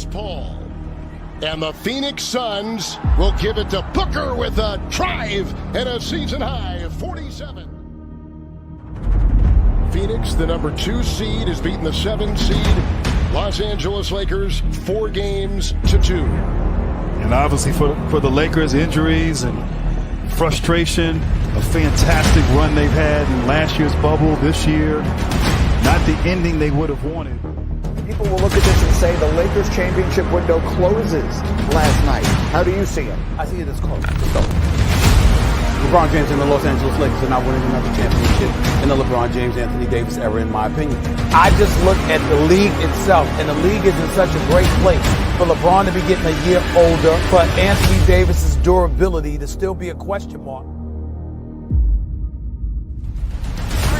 Chris Paul. And the Phoenix Suns will give it to Booker with a drive and a season-high of 47. Phoenix, the number 2 seed, has beaten the 7 seed Los Angeles Lakers 4-2. And obviously for the Lakers, injuries and frustration, a fantastic run they've had in last year's bubble, this year. Not the ending they would have wanted. People will look at this and say the Lakers championship window closes last night. How do you see it? I see it as close. LeBron James and the Los Angeles Lakers are not winning another championship in the LeBron James, Anthony Davis era, in my opinion. I just look at the league itself, and the league is in such a great place for LeBron to be getting a year older, for Anthony Davis's durability to still be a question mark.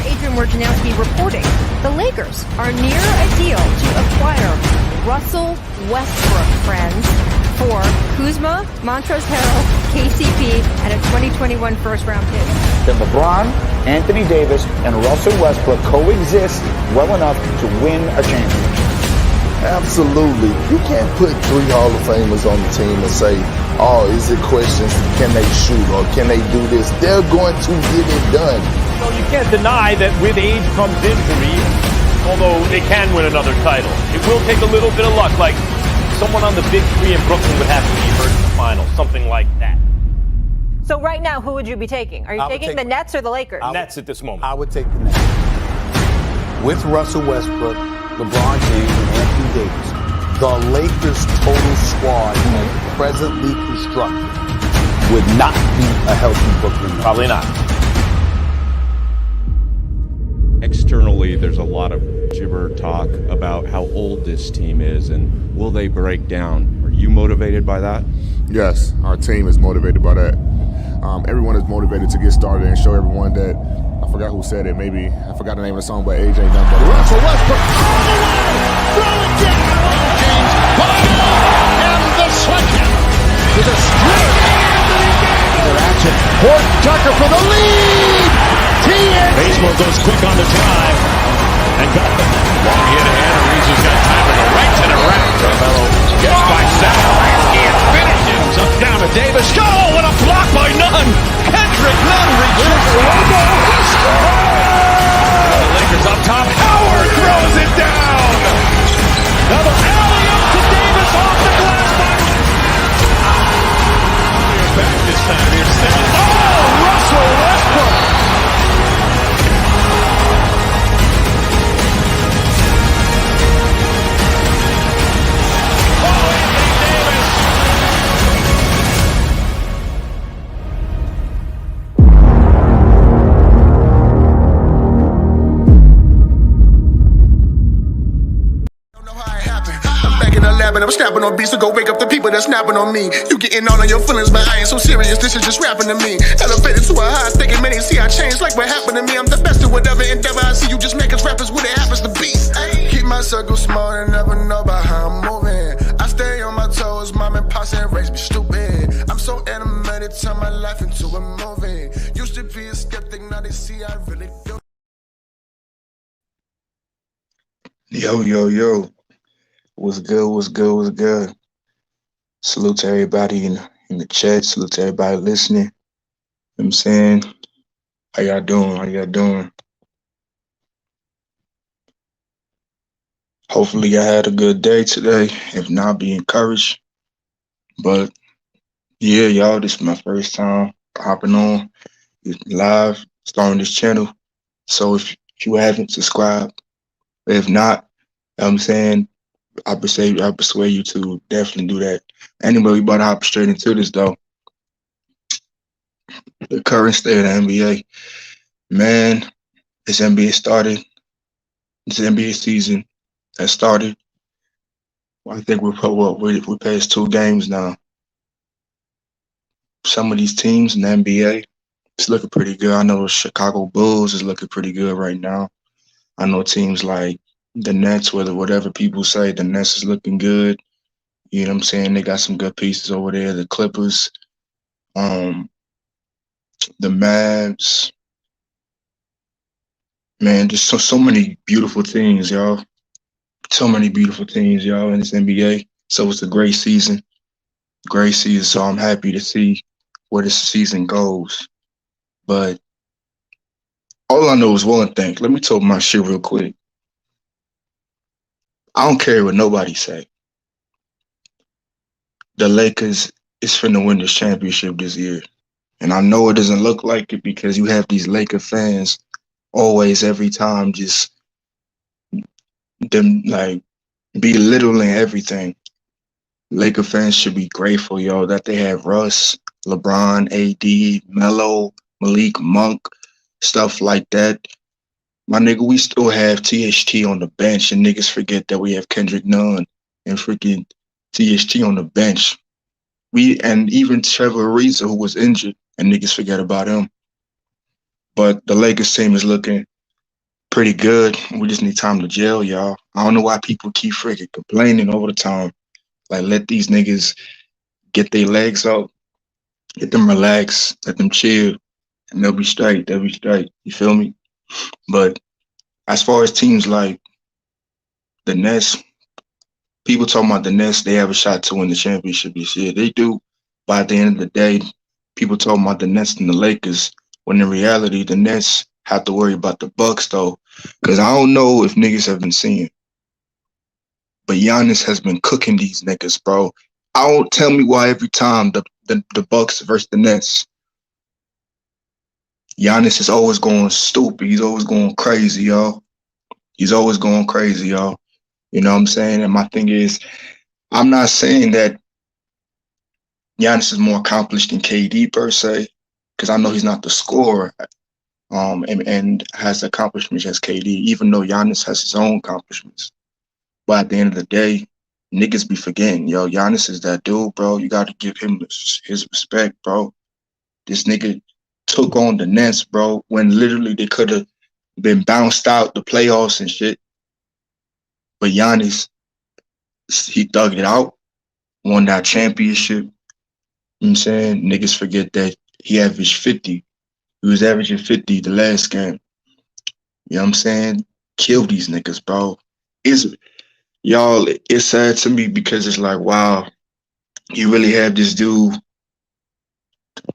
Adrian Wojnarowski reporting the Lakers are near a deal to acquire Russell Westbrook, friends, for Kuzma, Montrezl Harrell, KCP, and a 2021 first-round pick. Can LeBron, Anthony Davis, and Russell Westbrook coexist well enough to win a championship? Absolutely. You can't put 3 Hall of Famers on the team and say, oh, is it questions, can they shoot or can they do this? They're going to get it done. So you can't deny that with age comes injury, although they can win another title. It will take a little bit of luck, like someone on the Big 3 in Brooklyn would have to be hurt in the finals, something like that. So right now, who would you be taking? Are you taking the Nets or the Lakers? Nets at this moment. I would take the Nets. With Russell Westbrook, LeBron James, and Anthony Davis, the Lakers' total squad as presently constructed would not be a healthy Brooklyn Nets. Probably not. Externally, there's a lot of gibber talk about how old this team is and will they break down. Are you motivated by that? Yes, our team is motivated by that. Everyone is motivated to get started and show everyone that, I forgot who said it, maybe, I forgot the name of the song, but age ain't nothing but Russell Westbrook all the way, throw it down, James Butler, and the second to the strip. Action. Port Tucker for the lead. TNT. Baseball goes quick on the drive and got the long hit ahead. Ariza's got time to go right to the rack. Carmelo gets by 7. And finishes up down to Davis. Go! What a block by Nunn. Kendrick Nunn reaches. The Lakers up top. Howard throws it down. Double alley-up to Davis off the glass box. Here's back this time. Here's Simmons. Oh, Russell Westbrook. I'm snapping on beats to go wake up the people that's snapping on me. You getting all on your feelings, but I ain't so serious. This is just rapping to me. Elevated to a high, thinking many see I change like what happened to me. I'm the best at whatever endeavor I see. You just make us rappers what it happens to be. Keep my circle small and never know about how I'm moving. I stay on my toes, mom and pops and raise me stupid. I'm so animated, turn my life into a movie. Used to be a skeptic, now they see I really do. Yo. What's good? Salute to everybody in the chat. Salute to everybody listening. You know what I'm saying? How y'all doing? Hopefully y'all had a good day today. If not, be encouraged. But yeah, y'all, this is my first time hopping on live, starting this channel. So if you haven't subscribed, if not, you know what I'm saying, I persuade you to definitely do that. Anyway, we about to hop straight into this though. The current state of the NBA. Man, this NBA started. This NBA season has started. Well, I think we're past 2 games now. Some of these teams in the NBA, it's looking pretty good. I know the Chicago Bulls is looking pretty good right now. I know teams like the Nets, whatever people say, the Nets is looking good. You know what I'm saying? They got some good pieces over there. The Clippers, the Mavs. Man, just so many beautiful things, y'all. So many beautiful teams, y'all, in this NBA. So it's a great season. Great season. So I'm happy to see where this season goes. But all I know is one thing. Let me talk my shit real quick. I don't care what nobody say. The Lakers is finna win this championship this year. And I know it doesn't look like it because you have these Laker fans always, every time, just them like belittling everything. Laker fans should be grateful, yo, that they have Russ, LeBron, AD, Melo, Malik Monk, stuff like that. My nigga, we still have THT on the bench, and niggas forget that we have Kendrick Nunn and freaking THT on the bench. And even Trevor Ariza, who was injured, and niggas forget about him. But the Lakers team is looking pretty good. We just need time to gel, y'all. I don't know why people keep freaking complaining over the time. Like, let these niggas get their legs up, let them relax, let them chill, and they'll be straight. They'll be straight. You feel me? But as far as teams like the Nets, people talking about the Nets, they have a shot to win the championship this year. They do. But at the end of the day, people talking about the Nets and the Lakers, when in reality, the Nets have to worry about the Bucks, though. Because I don't know if niggas have been seeing, but Giannis has been cooking these niggas, bro. I don't tell me why every time the Bucks versus the Nets, Giannis is always going stupid. He's always going crazy, y'all. He's always going crazy, y'all. You know what I'm saying? And my thing is, I'm not saying that Giannis is more accomplished than KD per se, because I know he's not the scorer and has accomplishments as KD, even though Giannis has his own accomplishments. But at the end of the day, niggas be forgetting, yo, Giannis is that dude, bro. You got to give him his respect, bro. This nigga took on the Nets, bro, when literally they could have been bounced out the playoffs and shit. But Giannis, he dug it out, won that championship. You know what I'm saying? Niggas forget that he averaged 50. He was averaging 50 the last game. You know what I'm saying? Kill these niggas, bro. Y'all, it's sad to me because it's like, wow, you really have this dude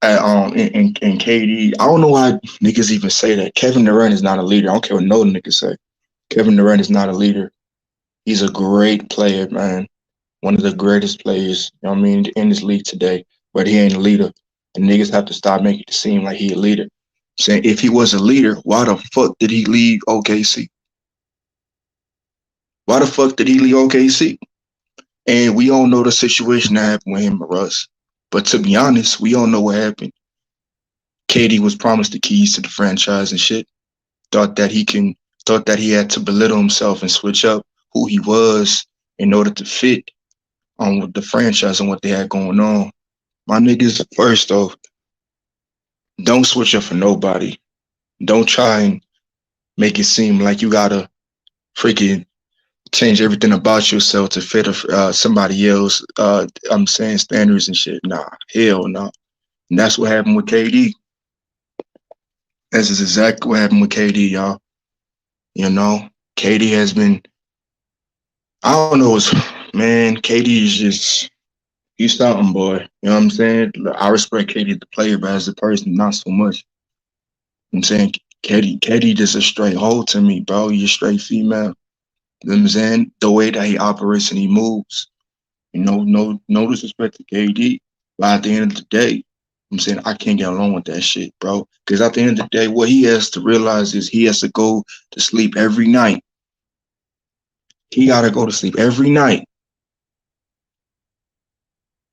in KD. I don't know why niggas even say that. Kevin Durant is not a leader. I don't care what no niggas say. Kevin Durant is not a leader. He's a great player, man. One of the greatest players, you know what I mean, in this league today. But he ain't a leader. And niggas have to stop making it seem like he a leader. Saying if he was a leader, why the fuck did he leave OKC? Why the fuck did he leave OKC? And we all know the situation that happened with him and Russ. But to be honest, we all know what happened. KD was promised the keys to the franchise and shit. Thought that he had to belittle himself and switch up who he was in order to fit with the franchise and what they had going on. My niggas, first off, don't switch up for nobody. Don't try and make it seem like you gotta freaking change everything about yourself to fit somebody else. I'm saying standards and shit. Nah, hell no. And that's what happened with KD. That's just exactly what happened with KD, y'all. You know, KD has been, I don't know, man, KD is just, he's something, boy. You know what I'm saying? I respect KD the player, but as a person, not so much. I'm saying KD just a straight hoe to me, bro. You're a straight female. You know what I'm saying? The way that he operates and he moves. You know, no disrespect to KD. But at the end of the day, I'm saying I can't get along with that shit, bro. Because at the end of the day, what he has to realize is he has to go to sleep every night. He got to go to sleep every night,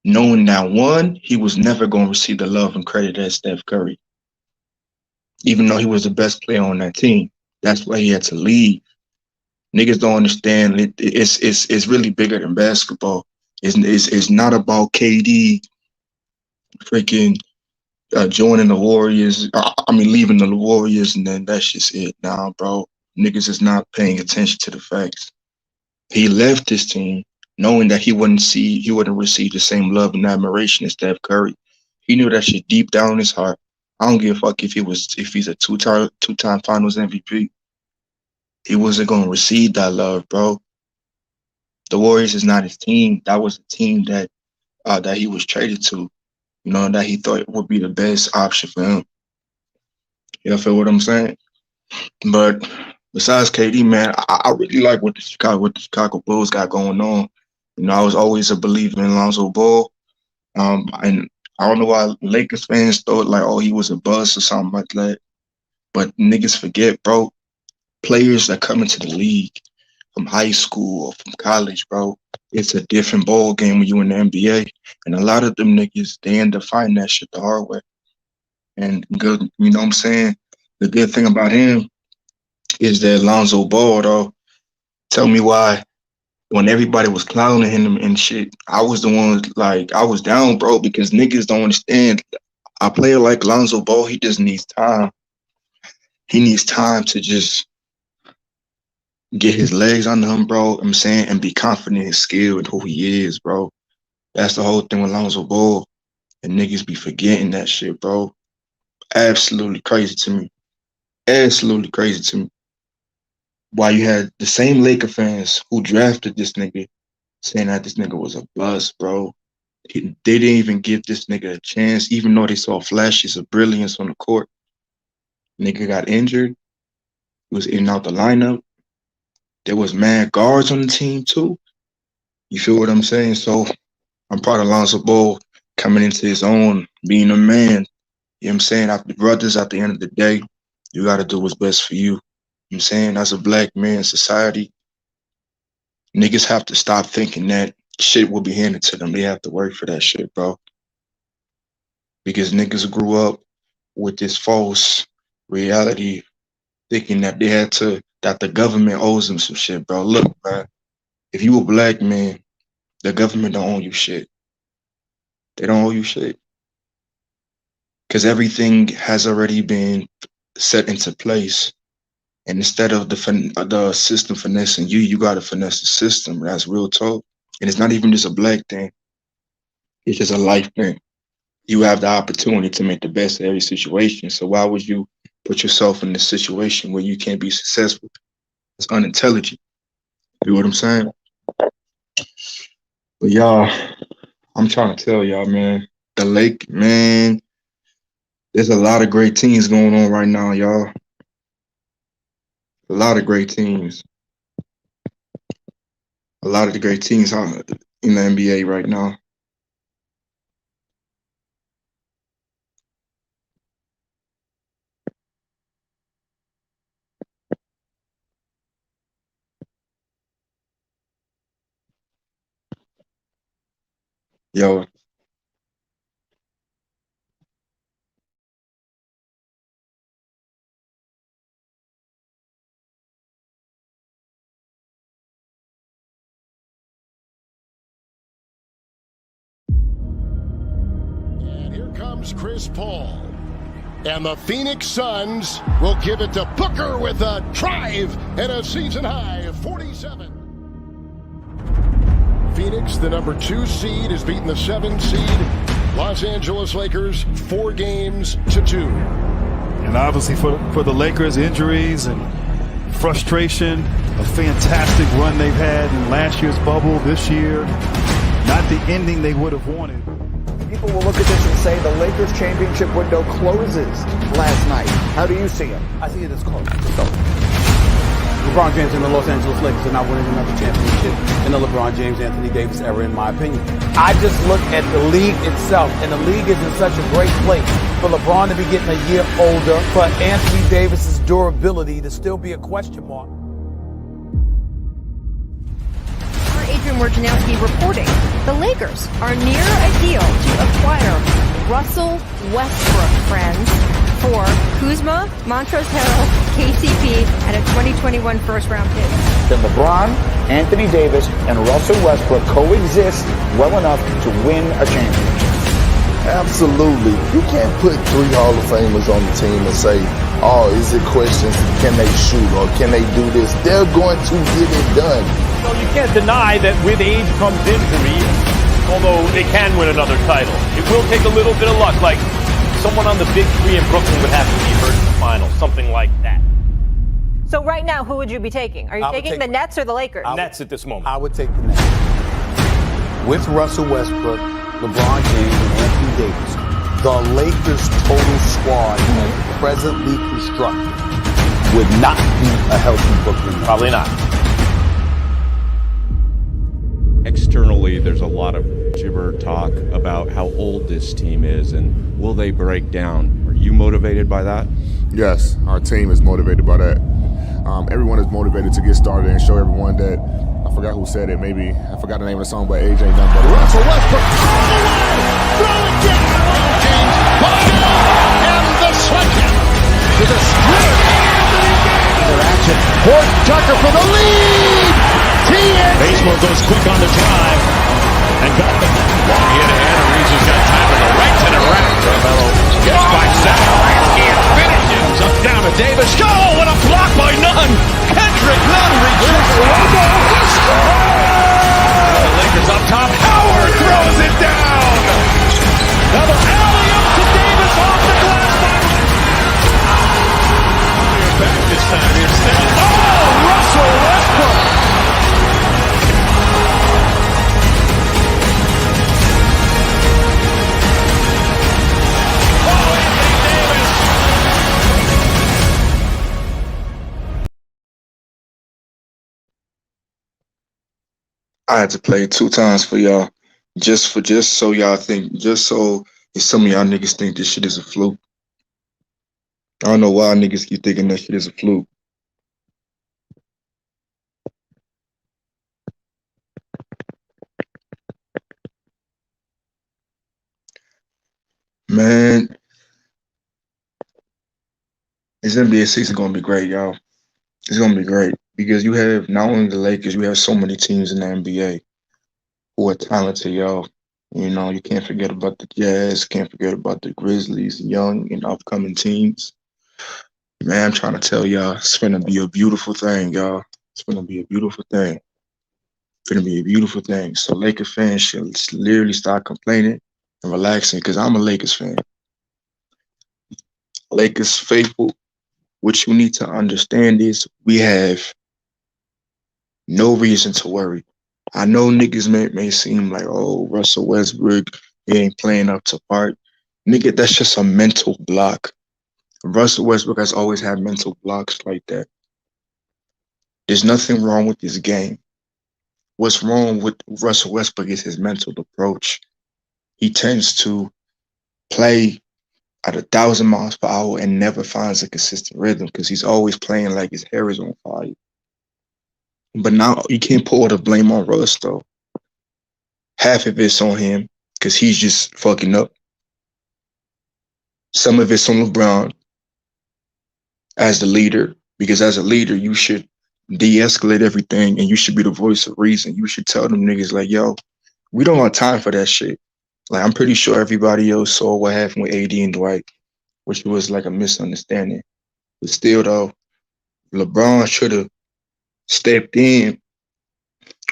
knowing that, one, he was never going to receive the love and credit as Steph Curry. Even though he was the best player on that team. That's why he had to leave. Niggas don't understand. It's really bigger than basketball. It's not about KD freaking joining the Warriors. Leaving the Warriors and then that's just it. Nah, bro. Niggas is not paying attention to the facts. He left this team knowing that he wouldn't receive the same love and admiration as Steph Curry. He knew that shit deep down in his heart. I don't give a fuck if he's a two-time Finals MVP. He wasn't gonna receive that love, bro. the Warriors is not his team. That was a team that he was traded to, you know, that he thought would be the best option for him. You feel what I'm saying? But besides KD, man, I really like what the Chicago Bulls got going on. You know, I was always a believer in Lonzo Ball. And I don't know why Lakers fans thought like, oh, he was a bust or something like that. But niggas forget, bro, players that come into the league from high school or from college, bro, it's a different ball game when you in the NBA. And a lot of them niggas, they end up finding that shit the hard way. And good, you know what I'm saying? The good thing about him is that Lonzo Ball, though, tell me why when everybody was clowning him and shit, I was the one, like, I was down, bro, because niggas don't understand. A player like Lonzo Ball, he just needs time. He needs time to just get his legs under him, bro, I'm saying, and be confident in his skill and who he is, bro. That's the whole thing with Lonzo Ball. And niggas be forgetting that shit, bro. Absolutely crazy to me. Absolutely crazy to me. Why you had the same Laker fans who drafted this nigga saying that this nigga was a bust, bro. They didn't even give this nigga a chance, even though they saw flashes of brilliance on the court. Nigga got injured. He was in and out the lineup. There was mad guards on the team too. You feel what I'm saying? So I'm proud of Lonzo Ball coming into his own, being a man. You know what I'm saying? After brothers, at the end of the day, you got to do what's best for you. You know what I'm saying? As a black man in society, niggas have to stop thinking that shit will be handed to them. They have to work for that shit, bro. Because niggas grew up with this false reality thinking that they had to, that the government owes them some shit, bro. Look, man, if you a black man, the government don't owe you shit. They don't owe you shit. Because everything has already been set into place. And instead of the system finessing you, you got to finesse the system. That's real talk. And it's not even just a black thing. It's just a life thing. You have the opportunity to make the best of every situation. So why would you put yourself in a situation where you can't be successful? It's unintelligent. You know what I'm saying? But y'all, I'm trying to tell y'all, man, the Lake, man, there's a lot of great teams going on right now, y'all. A lot of great teams. A lot of the great teams in the NBA right now. Yo. And here comes Chris Paul. And the Phoenix Suns will give it to Booker with a drive and a season high of 47. Phoenix, the number 2 seed, has beaten the 7 seed. Los Angeles Lakers 4-2. And obviously for the Lakers, injuries and frustration, a fantastic run they've had in last year's bubble, this year. Not the ending they would have wanted. People will look at this and say the Lakers championship window closes last night. How do you see it? I see it as close. So, LeBron James and the Los Angeles Lakers are not winning another championship in the LeBron James, Anthony Davis era, in my opinion. I just look at the league itself, and the league is in such a great place for LeBron to be getting a year older, for Anthony Davis's durability to still be a question mark. Adrian Wojnarowski reporting the Lakers are near a deal to acquire Russell Westbrook, friends, for Kuzma, Montrezl Harrell, KCP, and a 2021 first-round pick. Can LeBron, Anthony Davis, and Russell Westbrook coexist well enough to win a championship? Absolutely. You can't put 3 Hall of Famers on the team and say, oh, is it questions, can they shoot or can they do this? They're going to get it done. So you can't deny that with age comes injury, although they can win another title. It will take a little bit of luck, like someone on the big 3 in Brooklyn would have to be hurt in the final, something like that. So right now, who would you be taking? Are you taking the Nets or the Lakers? Nets at this moment. I would take the Nets. With Russell Westbrook, LeBron James, and Anthony Davis, the Lakers' total squad as presently constructed would not be a healthy Brooklyn Nets. Probably not. Externally, there's a lot of gibber talk about how old this team is and will they break down. Are you motivated by that? Yes, our team is motivated by that. Everyone is motivated to get started and show everyone that, I forgot who said it, maybe, I forgot the name of the song, but age ain't nothing but Russell Westbrook all the way, throw it down, James, and the second to the split. Action. Fort Tucker for the lead. TNT. Baseball goes quick on the drive and got them. Long hit ahead. Ariza's got time to the right to the left. Carmelo gets by seven. And finishes up down to Davis. Go! What a block by Nunn. Kendrick Nunn reaches. The Lakers up top. Howard throws it down. Double alley-oop to Davis off the glass. Back this time. Here's Steph. Oh, Russell Westbrook. I had to play 2 times for y'all, just so y'all think, just so if some of y'all niggas think this shit is a fluke. I don't know why niggas keep thinking that shit is a fluke. Man, this NBA season gonna be great, y'all. It's gonna be great because you have not only the Lakers, you have so many teams in the NBA who are talented, y'all. You know, you can't forget about the Jazz, can't forget about the Grizzlies, young and upcoming teams. Man, I'm trying to tell y'all, it's gonna be a beautiful thing, y'all. It's gonna be a beautiful thing. It's gonna be a beautiful thing. So Lakers fans should literally start complaining and relaxing because I'm a Lakers fan. Lakers faithful. What you need to understand is we have no reason to worry. I know niggas may seem like, oh, Russell Westbrook, he ain't playing up to par. Nigga, that's just a mental block. Russell Westbrook has always had mental blocks like that. There's nothing wrong with this game. What's wrong with Russell Westbrook is his mental approach. He tends to play at 1,000 miles per hour and never finds a consistent rhythm because he's always playing like his hair is on fire. But now you can't put all the blame on Russ, though. Half of it's on him because he's just fucking up. Some of it's on LeBron as the leader, because as a leader, you should de-escalate everything and you should be the voice of reason. You should tell them niggas like, yo, we don't have time for that shit. Like, I'm pretty sure everybody else saw what happened with AD and Dwight, which was like a misunderstanding. But still, though, LeBron should have stepped in,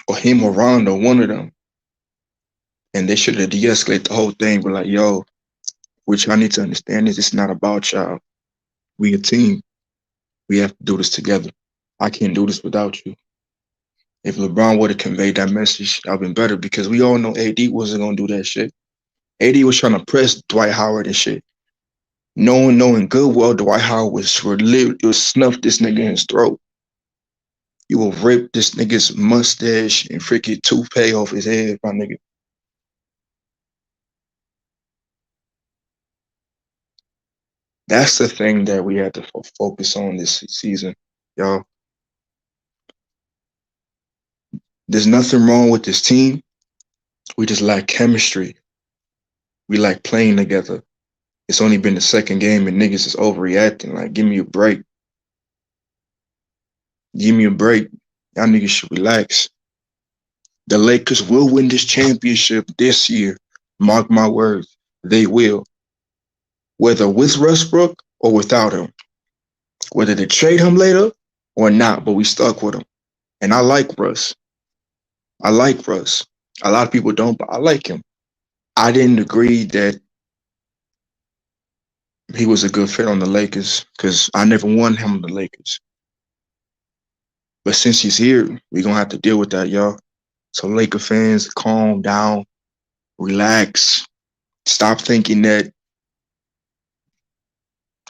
or him or Rondo, one of them, and they should have de-escalated the whole thing. But like, yo, what y'all need to understand is it's not about y'all. We a team. We have to do this together. I can't do this without you. If LeBron would have conveyed that message, that would have been better because we all know AD wasn't going to do that shit. AD was trying to press Dwight Howard and shit. Knowing good well Dwight Howard was snuff this nigga in his throat. You will rip this nigga's mustache and freaking toupee off his head, my nigga. That's the thing that we had to focus on this season, y'all. There's nothing wrong with this team. We just lack chemistry. We like playing together. It's only been the second game and niggas is overreacting. Like, give me a break. Give me a break. Y'all niggas should relax. The Lakers will win this championship this year. Mark my words. They will. Whether with Westbrook or without him. Whether they trade him later or not, but we stuck with him. And I like Russ. I like Russ. A lot of people don't, but I like him. I didn't agree that he was a good fit on the Lakers because I never wanted him on the Lakers. But since he's here, we're going to have to deal with that, y'all. So Laker fans, calm down, relax. Stop thinking that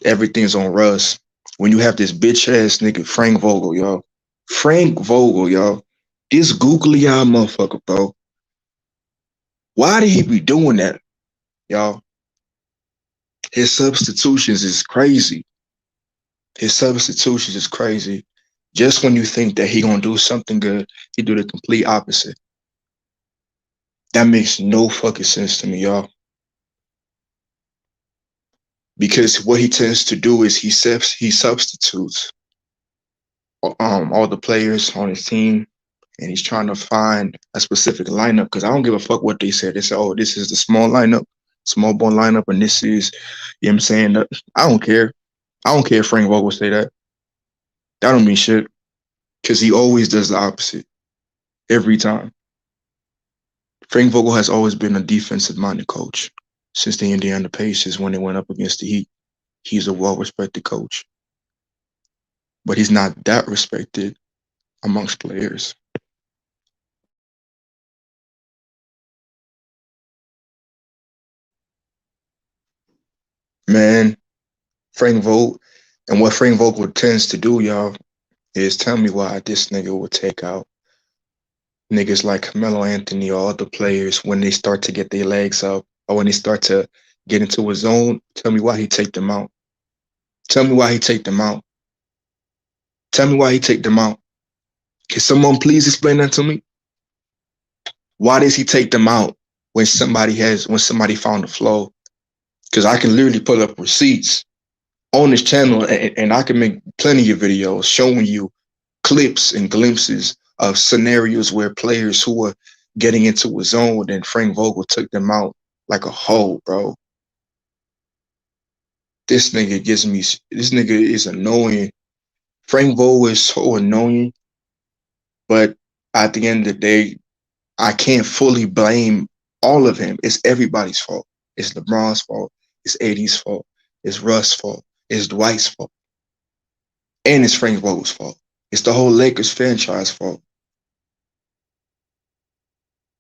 everything's on Russ. When you have this bitch-ass nigga, Frank Vogel, y'all. Frank Vogel, y'all. This googly-eyed motherfucker, bro. Why did he be doing that, y'all? His substitutions is crazy. His substitutions is crazy. Just when you think that he gonna do something good, he do the complete opposite. That makes no fucking sense to me, y'all. Because what he tends to do is he substitutes all the players on his team, and he's trying to find a specific lineup. Because I don't give a fuck what they said. They said, "Oh, this is the small lineup, small ball lineup," and this is, you know what I'm saying? I don't care. I don't care if Frank Vogel say that. That don't mean shit. Because he always does the opposite. Every time. Frank Vogel has always been a defensive-minded coach since the Indiana Pacers when they went up against the Heat. He's a well-respected coach. But he's not that respected amongst players. Man, Frank Vogel, and what Frank Vogel tends to do, y'all, is tell me why this nigga will take out niggas like Carmelo Anthony or other players when they start to get their legs up or when they start to get into a zone. Tell me why he take them out. Tell me why he take them out. Tell me why he take them out. Can someone please explain that to me? Why does he take them out when somebody found the flow? Because I can literally pull up receipts on this channel and I can make plenty of videos showing you clips and glimpses of scenarios where players who were getting into a zone and Frank Vogel took them out like a hoe, bro. This nigga is annoying. Frank Vogel is so annoying, but at the end of the day, I can't fully blame all of him. It's everybody's fault. It's LeBron's fault. It's AD's fault. It's Russ's fault. It's Dwight's fault. And it's Frank Vogel's fault. It's the whole Lakers franchise fault.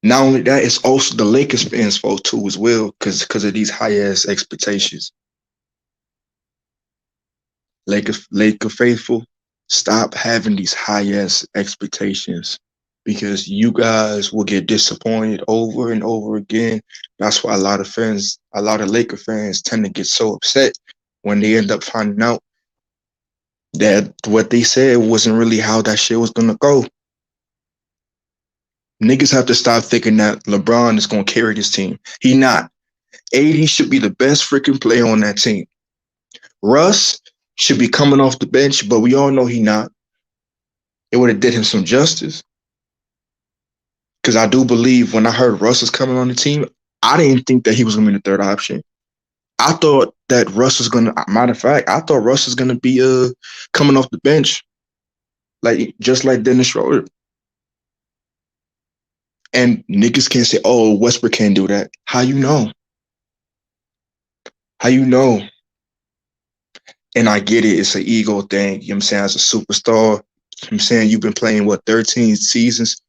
Not only that, it's also the Lakers fans' fault too as well, because of these high-ass expectations. Laker faithful, stop having these high-ass expectations because you guys will get disappointed over and over again. That's why a lot of Laker fans tend to get so upset when they end up finding out that what they said wasn't really how that shit was going to go. Niggas have to stop thinking that LeBron is going to carry this team. He not. AD should be the best freaking player on that team. Russ should be coming off the bench, but we all know he not. It would have did him some justice. Because I do believe when I heard Russ was coming on the team, I didn't think that he was going to be the third option. I thought that Russ was going to, matter of fact, I thought Russ was going to be coming off the bench, just like Dennis Schroeder. And niggas can't say, "Oh, Westbrook can't do that." How you know? How you know? And I get it. It's an ego thing. You know what I'm saying? As a superstar, you know what I'm saying, you've been playing, 13 seasons?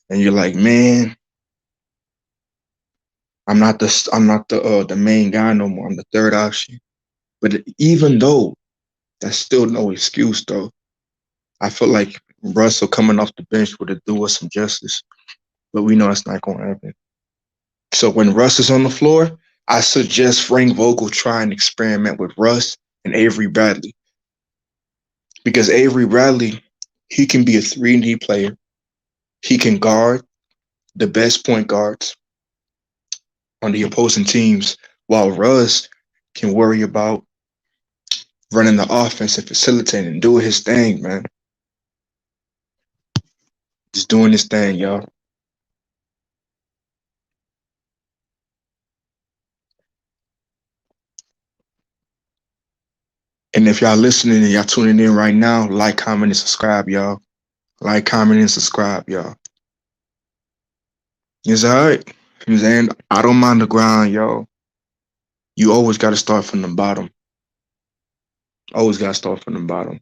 And you're like, man, I'm not the main guy no more. I'm the third option. But even though, that's still no excuse, though. I feel like Russell coming off the bench would have do us some justice. But we know it's not going to happen. So when Russ is on the floor, I suggest Frank Vogel try and experiment with Russ and Avery Bradley. Because Avery Bradley, he can be a 3-and-D player. He can guard the best point guards on the opposing teams, while Russ can worry about running the offense and facilitating and doing his thing, man. Just doing his thing, y'all. And if y'all listening and y'all tuning in right now, like, comment, and subscribe, y'all. Like, comment, and subscribe, y'all. It's all right. You know what I'm saying? I don't mind the grind, y'all. You always got to start from the bottom. Always got to start from the bottom.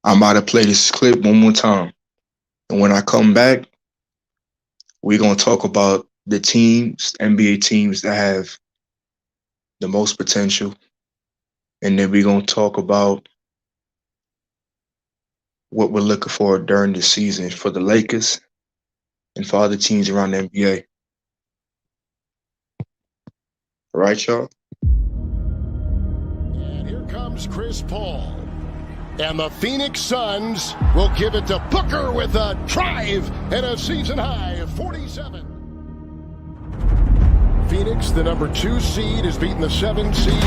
I'm about to play this clip one more time. And when I come back, we're going to talk about the teams, NBA teams that have the most potential. And then we're going to talk about what we're looking for during the season for the Lakers and for other teams around the NBA. All right, y'all? And here comes Chris Paul. And the Phoenix Suns will give it to Booker with a drive and a season high of 47. Phoenix, the number 2 seed, has beaten the 7 seed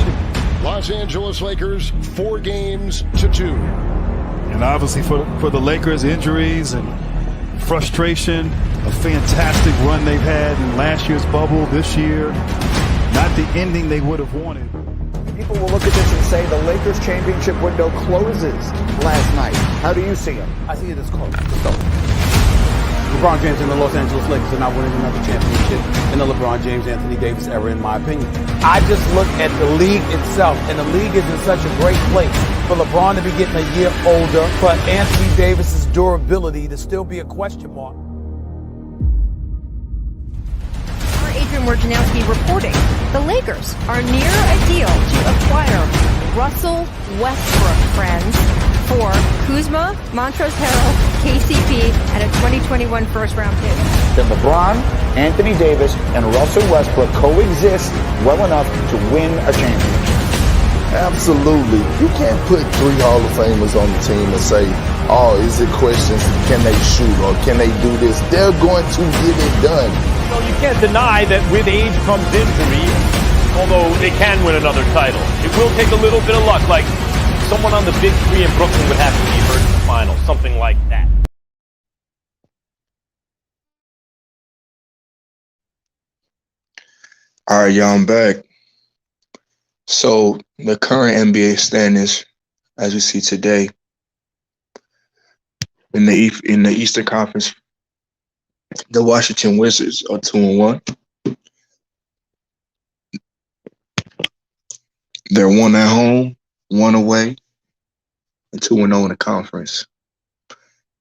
Los Angeles Lakers 4-2. And obviously for the Lakers, injuries and frustration, a fantastic run they've had in last year's bubble, this year, not the ending they would have wanted. People will look at this and say the Lakers championship window closes last night. How do you see it? I see it as close. So, LeBron James and the Los Angeles Lakers are not winning another championship in the LeBron James, Anthony Davis era, in my opinion. I just look at the league itself, and the league is in such a great place for LeBron to be getting a year older, but Anthony Davis's durability to still be a question mark. Adrian Wojnarowski reporting the Lakers are near a deal to acquire Russell Westbrook, friends, for Kuzma, Montrezl Harrell, KCP, and a 2021 first-round pick. Then LeBron, Anthony Davis, and Russell Westbrook coexist well enough to win a championship. Absolutely. You can't put 3 Hall of Famers on the team and say, oh, is it questions, can they shoot or can they do this? They're going to get it done. So you can't deny that with age comes injury, although they can win another title. It will take a little bit of luck, like someone on the big 3 in Brooklyn would have to be hurt in the final, something like that. All right, y'all, I'm back. So the current NBA standings, as we see today, in the Eastern Conference, the Washington Wizards are 2-1. They're 1 at home, 1 away, and 2-0 in the conference.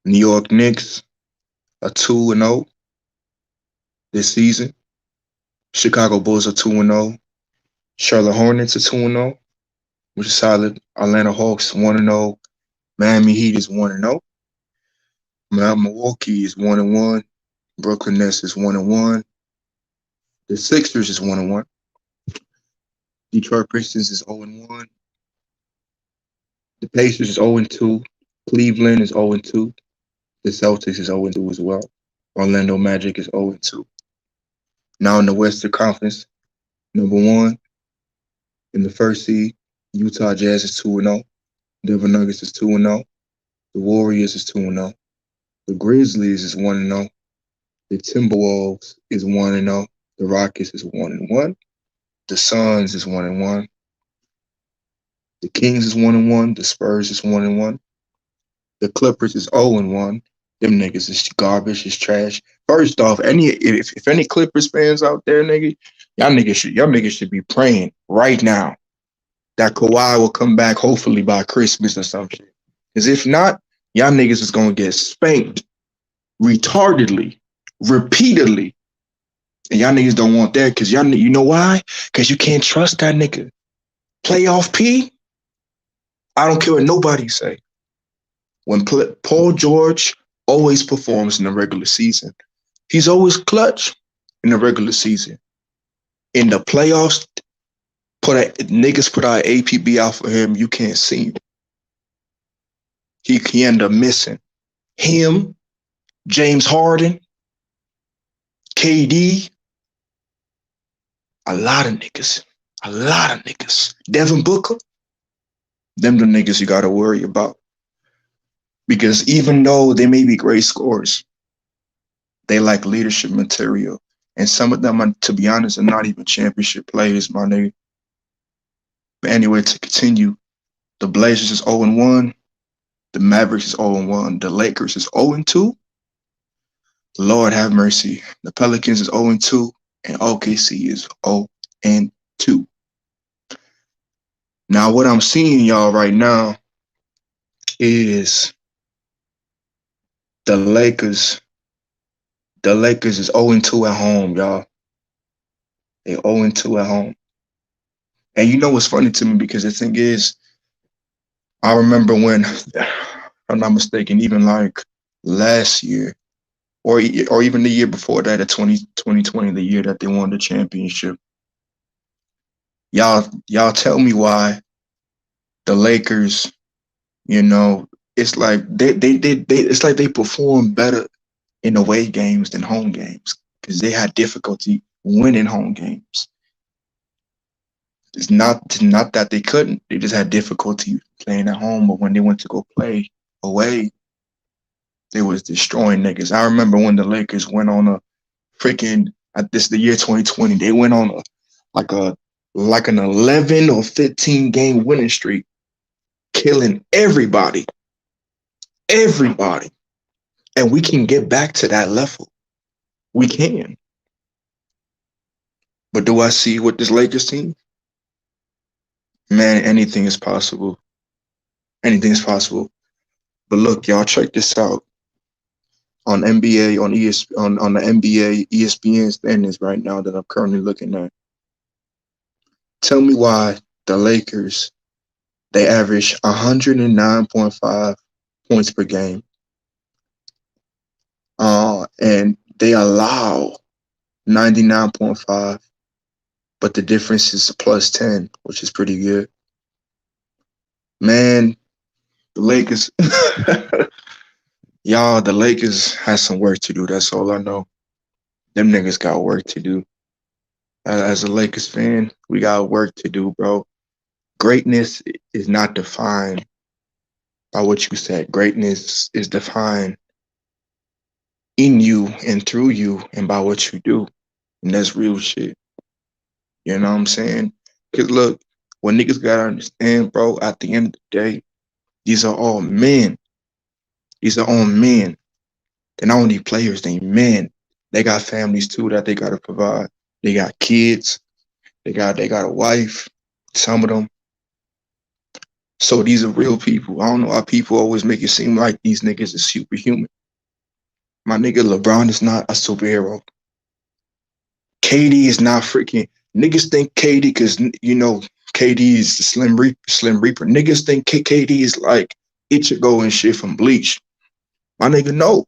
New York Knicks are 2-0 this season. Chicago Bulls are 2-0. Charlotte Hornets are 2-0, which is solid. Atlanta Hawks 1-0. Miami Heat is 1-0. Milwaukee is 1-1. Brooklyn Nets is 1-1. The Sixers is 1-1. Detroit Pistons is 0-1. The Pacers is 0-2. Cleveland is 0-2. The Celtics is 0-2 as well. Orlando Magic is 0-2. Now in the Western Conference, number 1 in the first seed, Utah Jazz is 2-0. Denver Nuggets is 2-0. The Warriors is 2-0. The Grizzlies is 1-0. The Timberwolves is 1-0. The Rockets is 1-1. The Suns is 1-1. The Kings is 1-1. The Spurs is 1-1. The Clippers is 0-1. Them niggas is garbage, is trash. First off, if any Clippers fans out there, nigga, y'all niggas should be praying right now that Kawhi will come back hopefully by Christmas or some shit. Because if not, y'all niggas is gonna get spanked retardedly, repeatedly. And y'all niggas don't want that because y'all, you know why? Because you can't trust that nigga. Playoff P, I don't care what nobody say. When Paul George always performs in the regular season, he's always clutch in the regular season. In the playoffs, niggas put our APB out for him, you can't see him. He ended up missing. Him, James Harden, KD, a lot of niggas. Devin Booker, them the niggas you gotta worry about. Because even though they may be great scorers, they lack leadership material. And some of them, to be honest, are not even championship players, my nigga. But anyway, to continue, the Blazers is 0-1. The Mavericks is 0-1. The Lakers is 0-2. Lord have mercy. The Pelicans is 0-2. And OKC is 0-2. Now, what I'm seeing, y'all, right now is the Lakers. The Lakers is 0-2 at home, y'all. They 0-2 at home. And you know what's funny to me, because the thing is, I remember when, if I'm not mistaken, even like last year, or even the year before that, at 2020, the year that they won the championship. Y'all tell me why the Lakers, it's like it's like they perform better in away games than home games, because they had difficulty winning home games. It's not that they couldn't; they just had difficulty playing at home. But when they went to go play away, they was destroying niggas. I remember when the Lakers went on a freaking, the year 2020, they went on like an 11 or 15 game winning streak, killing everybody. And we can get back to that level. We can. But do I see with this Lakers team? Man, anything is possible. Anything is possible. But look, y'all, check this out. On NBA, on the NBA ESPN standings right now that I'm currently looking at. Tell me why the Lakers, they average 109.5 points per game. And they allow 99.5, but the difference is plus 10, which is pretty good. Man, the Lakers, y'all, the Lakers has some work to do. That's all I know. Them niggas got work to do. As a Lakers fan, we got work to do, bro. Greatness is not defined by what you said. Greatness is defined in you and through you and by what you do. And that's real shit. You know what I'm saying? Because look, what niggas gotta understand, bro, at the end of the day, these are all men. These are all men. They're not only players, they men. They got families too that they gotta provide. They got kids. They got a wife, some of them. So these are real people. I don't know why people always make it seem like these niggas is superhuman. My nigga LeBron is not a superhero. KD is not freaking. Niggas think KD, because, KD is the Slim Reaper. Niggas think KD is like Ichigo and shit from Bleach. My nigga, no.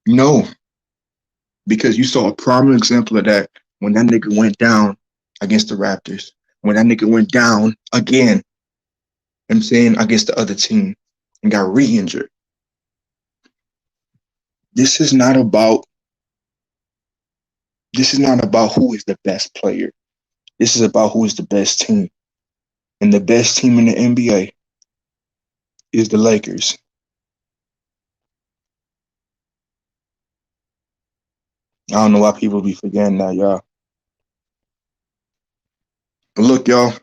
No. Because you saw a prominent example of that when that nigga went down against the Raptors. When that nigga went down again, I'm saying, against the other team and got re-injured. This is not about who is the best player. This is about who is the best team. And the best team in the NBA is the Lakers. I don't know why people be forgetting that, y'all. But look, y'all,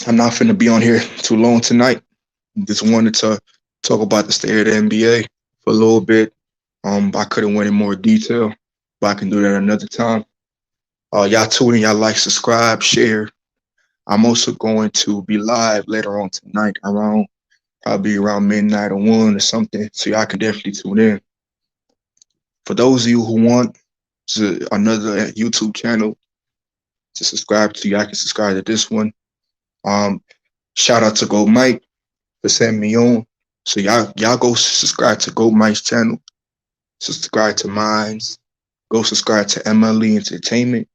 I'm not finna be on here too long tonight. Just wanted to talk about the state of the NBA for a little bit. I couldn't went in more detail, but I can do that another time. Y'all tune in, y'all like, subscribe, share. I'm also going to be live later on tonight probably around midnight or 1 or something, so y'all can definitely tune in. For those of you who want another YouTube channel to subscribe to, y'all can subscribe to this one. Shout out to Goat Mike for sending me on. So y'all go subscribe to Goat Mike's channel. Subscribe to mine. Go subscribe to MLEENTERTAINMENT.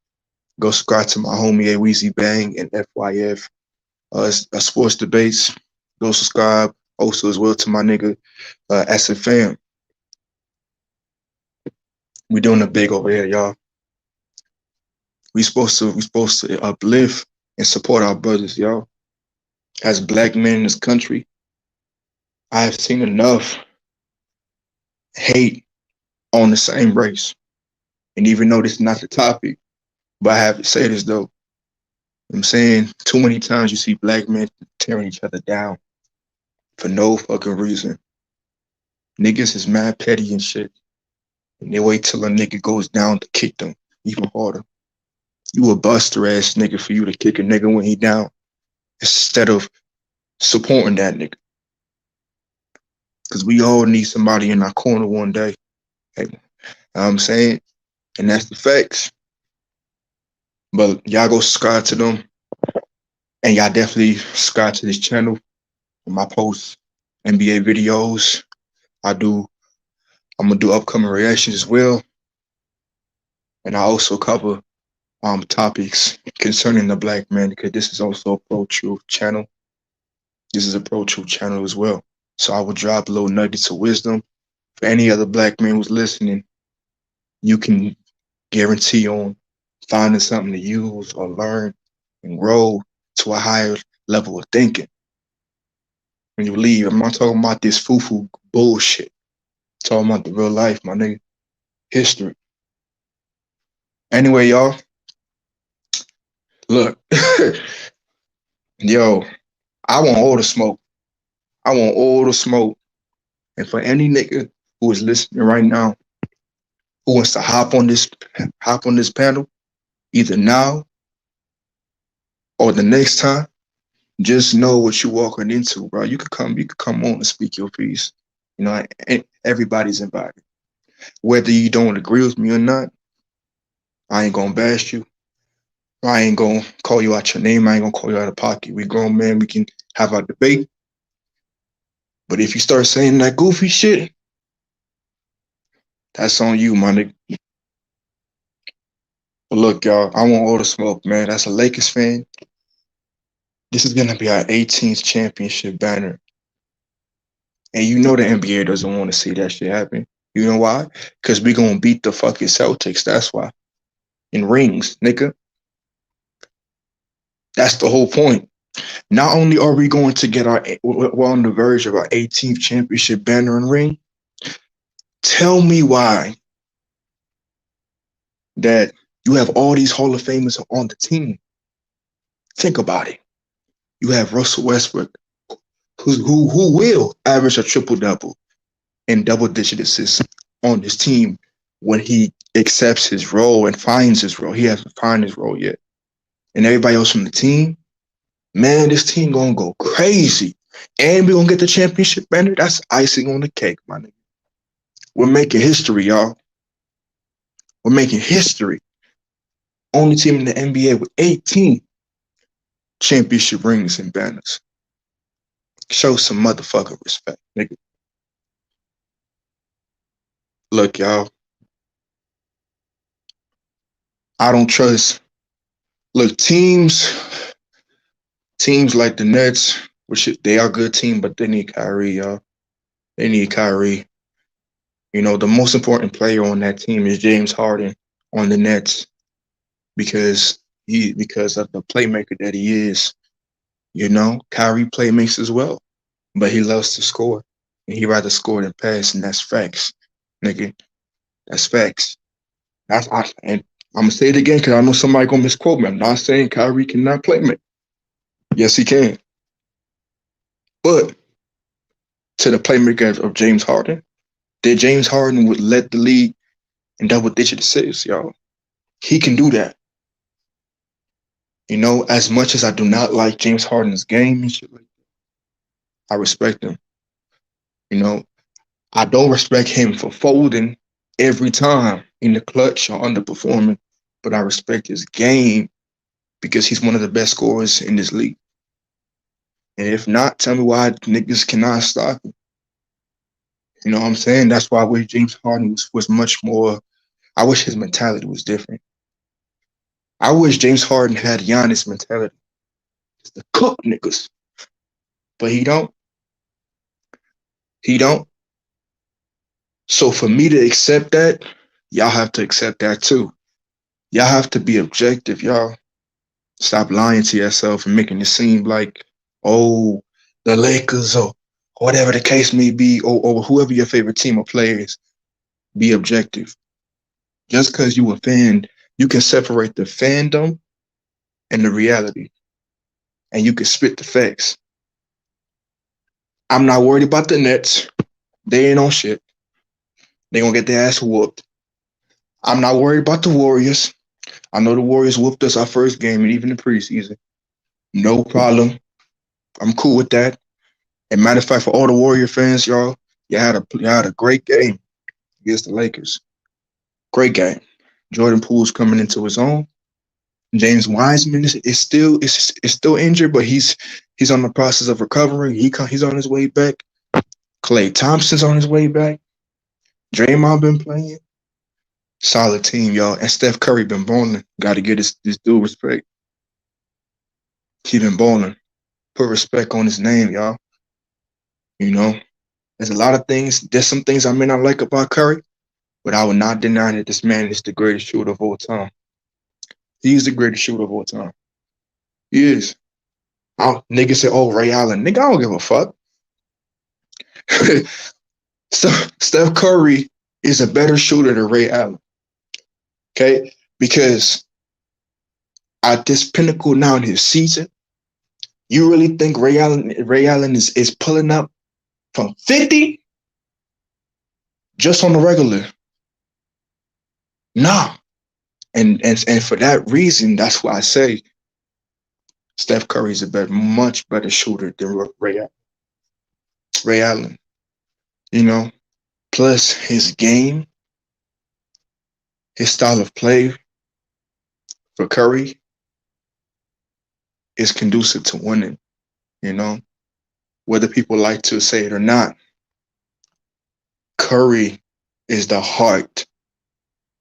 Go subscribe to my homie AWEEZYBANG and FYF Sports Debates. Go subscribe also as well to my nigga SFM. We doing it big over here, y'all. We supposed to uplift and support our brothers, y'all. As black men in this country, I have seen enough hate on the same race. And even though this is not the topic, but I have to say this though. I'm saying too many times you see black men tearing each other down for no fucking reason. Niggas is mad petty and shit. And they wait till a nigga goes down to kick them even harder. You a buster ass nigga for you to kick a nigga when he down instead of supporting that nigga. because we all need somebody in our corner one day. Hey, you know what I'm saying? And that's the facts. But y'all go subscribe to them. And y'all definitely subscribe to this channel. My post NBA videos. I'm gonna do upcoming reactions as well. And I also cover topics concerning the black man, because this is also a pro-truth channel. This is a pro-truth channel as well. So I will drop little nuggets of wisdom for any other black man who's listening. You can guarantee on finding something to use or learn and grow to a higher level of thinking. When you leave, I'm not talking about this foo-foo bullshit. I'm talking about the real life, my nigga. History. Anyway, y'all. Look. Yo, I want all the smoke. I want all the smoke. And for any nigga who is listening right now, who wants to hop on this panel, either now or the next time, just know what you're walking into, bro. You could come on and speak your piece. You know, everybody's invited. Whether you don't agree with me or not, I ain't gonna bash you. I ain't gonna call you out your name. I ain't gonna call you out of pocket. We grown men. We can have our debate. But if you start saying that goofy shit, that's on you, my nigga. But look, y'all, I want all the smoke, man. That's a Lakers fan. This is gonna be our 18th championship banner. And you know the NBA doesn't want to see that shit happen. You know why? Because we gonna beat the fucking Celtics. That's why. In rings, nigga. That's the whole point. Not only are we going to get we're on the verge of our 18th championship banner and ring, tell me why that you have all these Hall of Famers on the team. Think about it. You have Russell Westbrook, who will average a triple-double and double-digit assists on this team when he accepts his role and finds his role. He hasn't found his role yet. And everybody else from the team, man, this team gonna go crazy. And we're gonna get the championship banner. That's icing on the cake, my nigga. We're making history, y'all. We're making history. Only team in the NBA with 18 championship rings and banners. Show some motherfucking respect, nigga. Look, y'all. I don't trust. Look, teams like the Nets, which they are a good team, but they need Kyrie, y'all. They need Kyrie. You know, the most important player on that team is James Harden on the Nets because of the playmaker that he is. You know, Kyrie playmakes as well, but he loves to score. And he rather score than pass, and that's facts, nigga. That's facts. And I'm gonna say it again because I know somebody gonna misquote me. I'm not saying Kyrie cannot play make. Yes, he can. But to the playmaker of James Harden, that James Harden would let the league in double-digit assists, y'all. He can do that. You know, as much as I do not like James Harden's game and shit like that, I respect him. You know, I don't respect him for folding every time in the clutch or underperforming, but I respect his game because he's one of the best scorers in this league. And if not, tell me why niggas cannot stop him. You know what I'm saying? That's why I wish James Harden was much more. I wish his mentality was different. I wish James Harden had Giannis' mentality. Just to cook niggas. But he don't. He don't. So for me to accept that, y'all have to accept that too. Y'all have to be objective, y'all. Stop lying to yourself and making it seem like, oh, the Lakers or whatever the case may be, or whoever your favorite team or player is. Be objective. Just because you a fan, you can separate the fandom and the reality. And you can spit the facts. I'm not worried about the Nets. They ain't on shit. They gonna get their ass whooped. I'm not worried about the Warriors. I know the Warriors whooped us our first game and even the preseason. No problem. I'm cool with that. And matter of fact, for all the Warrior fans, y'all, You had a great game against the Lakers. Great game. Jordan Poole's coming into his own. James Wiseman is still injured, but he's on the process of recovering. He's on his way back. Klay Thompson's on his way back. Draymond been playing. Solid team, y'all. And Steph Curry been balling. Got to get this dude respect. He been balling. Put respect on his name, y'all. You know, there's a lot of things. There's some things I may not like about Curry, but I would not deny that this man is the greatest shooter of all time. He's the greatest shooter of all time. He is. Niggas say, oh, Ray Allen. Nigga, I don't give a fuck. Steph Curry is a better shooter than Ray Allen. Okay? Because at this pinnacle now in his season, you really think Ray Allen is pulling up from 50 just on the regular? Nah. And for that reason, that's why I say Steph Curry is much better shooter than Ray Allen. You know, plus his game, his style of play for Curry is conducive to winning. You know, whether people like to say it or not, Curry is the heart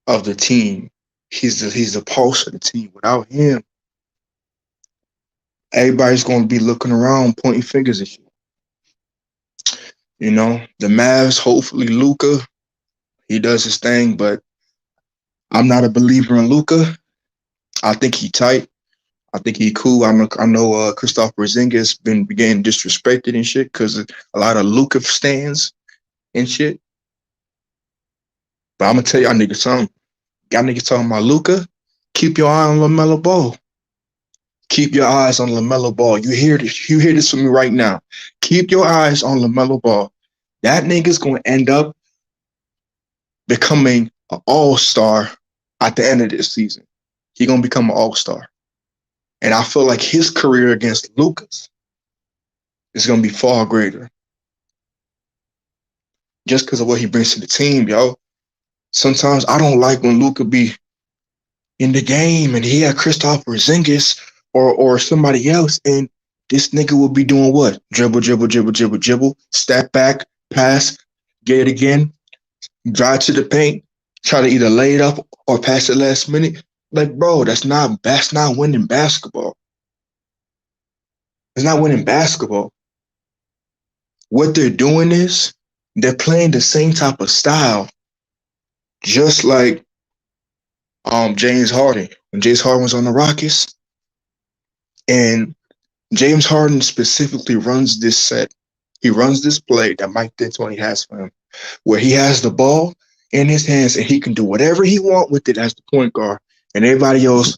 of the team. He's the pulse of the team. Without him, everybody's going to be looking around, pointing fingers at you. You know, the Mavs, hopefully Luka, he does his thing, but I'm not a believer in Luka. I think he tight. I think he cool. I know Kristaps Porzingis been getting disrespected and shit because a lot of Luka stands and shit. But I'm going to tell y'all niggas something. Y'all niggas talking about Luka, keep your eye on LaMelo Ball. Keep your eyes on LaMelo Ball. You hear this from me right now. Keep your eyes on LaMelo Ball. That nigga's going to end up becoming an all-star at the end of this season. He's going to become an all-star. And I feel like his career against Luka's is going to be far greater. Just because of what he brings to the team, yo. Sometimes I don't like when Luka be in the game and he had Kristaps Porzingis or somebody else, and this nigga will be doing what? Dribble, step back, pass, get it again, drive to the paint, try to either lay it up or pass it last minute. Like, bro, that's not winning basketball. It's not winning basketball. What they're doing is they're playing the same type of style, just like James Harden. When James Harden was on the Rockets, and James Harden specifically runs this set. He runs this play that Mike D'Antoni has for him, where he has the ball in his hands and he can do whatever he wants with it as the point guard, and everybody else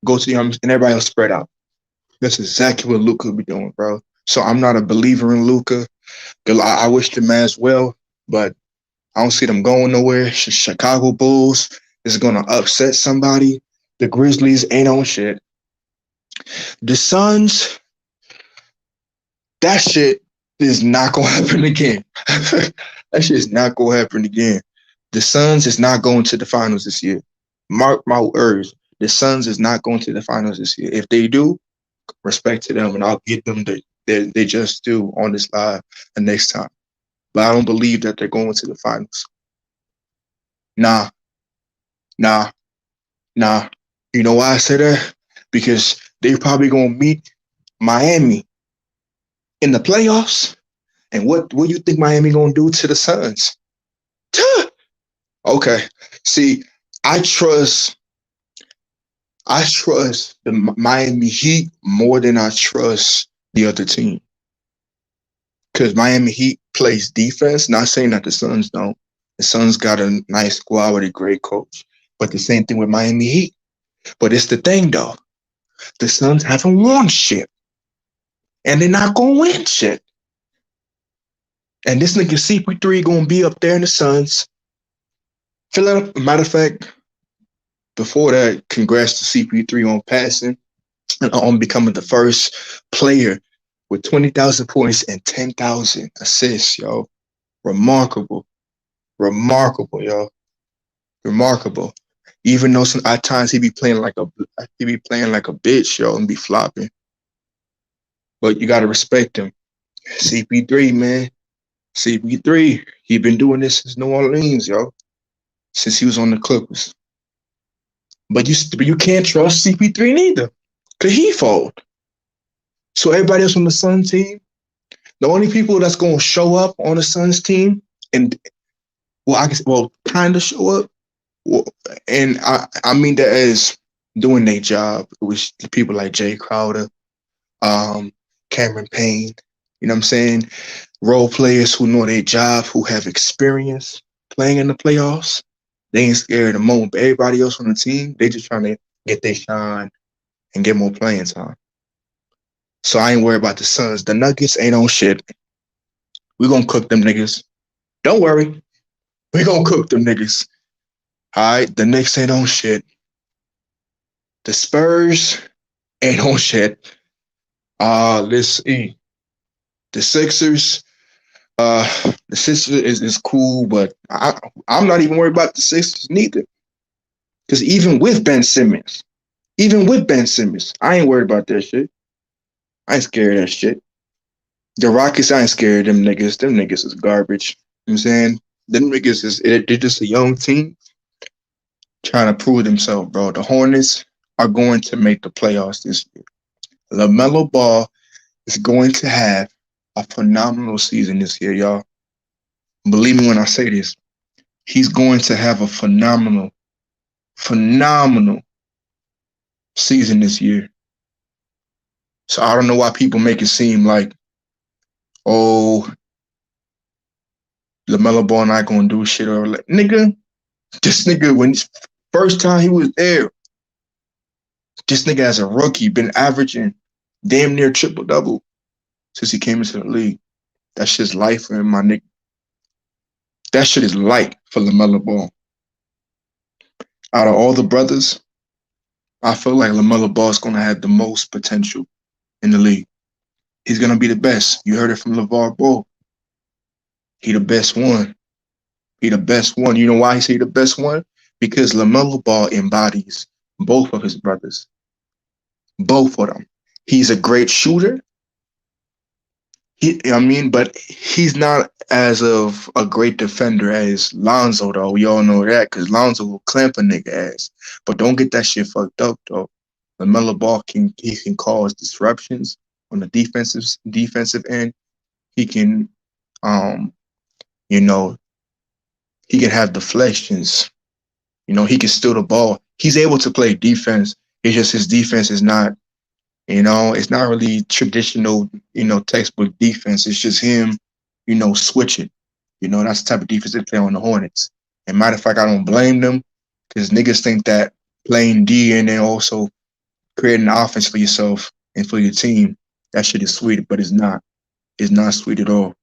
go to the arms and everybody else spread out. That's exactly what Luka will be doing, bro. So I'm not a believer in Luka. I wish the Mavs well, but I don't see them going nowhere. Chicago Bulls is going to upset somebody. The Grizzlies ain't on shit. The Suns, that shit is not going to happen again. That shit is not going to happen again. The Suns is not going to the finals this year. Mark my words. The Suns is not going to the finals this year. If they do, respect to them, and I'll give them they just do on this live the next time. But I don't believe that they're going to the finals. Nah. You know why I say that? Because they're probably going to meet Miami in the playoffs. And what do you think Miami going to do to the Suns? Okay. See, I trust the Miami Heat more than I trust the other team. Because Miami Heat plays defense. Not saying that the Suns don't. The Suns got a nice quality, great coach. But the same thing with Miami Heat. But it's the thing, though. The Suns haven't won shit. And they're not going to win shit. And this nigga CP3 going to be up there in the Suns. Matter of fact, before that, congrats to CP3 on passing and on becoming the first player with 20,000 points and 10,000 assists, yo. Remarkable. Remarkable, yo. Remarkable. Even though at times he be playing like a bitch, yo, and be flopping. But you gotta respect him. CP3, man. CP3. He been doing this since New Orleans, yo. Since he was on the Clippers. But you can't trust CP3 neither. Cause he fold. So everybody else on the Suns team, the only people that's gonna show up on the Suns team and kind of show up, and I mean that as doing their job, which people like Jay Crowder, Cameron Payne, you know what I'm saying? Role players who know their job, who have experience playing in the playoffs. They ain't scared of the moment. But everybody else on the team, they just trying to get their shine and get more playing time. So I ain't worried about the Suns. The Nuggets ain't on shit. We gonna cook them niggas. Don't worry. We gonna cook them niggas. All right? The Knicks ain't on shit. The Spurs ain't on shit. Let's see. The Sixers. The Sixers is cool, but I'm not even worried about the Sixers neither. Because even with Ben Simmons, I ain't worried about that shit. I ain't scared of that shit. The Rockets, I ain't scared of them niggas. Them niggas is garbage. You know what I'm saying? Them niggas they're just a young team trying to prove themselves, bro. The Hornets are going to make the playoffs this year. LaMelo Ball is going to have a phenomenal season this year, y'all. Believe me when I say this. He's going to have a phenomenal season this year. So I don't know why people make it seem like, oh, LaMelo Ball not gonna do shit, or like, nigga, this nigga, when first time he was there, this nigga as a rookie been averaging damn near triple-double since he came into the league. That shit's life for him, my nigga. That shit is light for LaMelo Ball. Out of all the brothers, I feel like LaMelo Ball is gonna have the most potential in the league. He's gonna be the best. You heard it from LeVar Ball. He the best one. He the best one. You know why he say the best one? Because LaMelo Ball embodies both of his brothers. Both of them. He's a great shooter. But he's not as of a great defender as Lonzo, though. We all know that, because Lonzo will clamp a nigga ass. But don't get that shit fucked up, though. LaMelo Ball can cause disruptions on the defensive end. He can, he can have deflections. He can steal the ball. He's able to play defense. It's just his defense is not, it's not really traditional, textbook defense. It's just him, switching. That's the type of defense they play on the Hornets. And matter of fact, I don't blame them, because niggas think that playing D and then also creating an offense for yourself and for your team, that shit is sweet, but it's not. It's not sweet at all.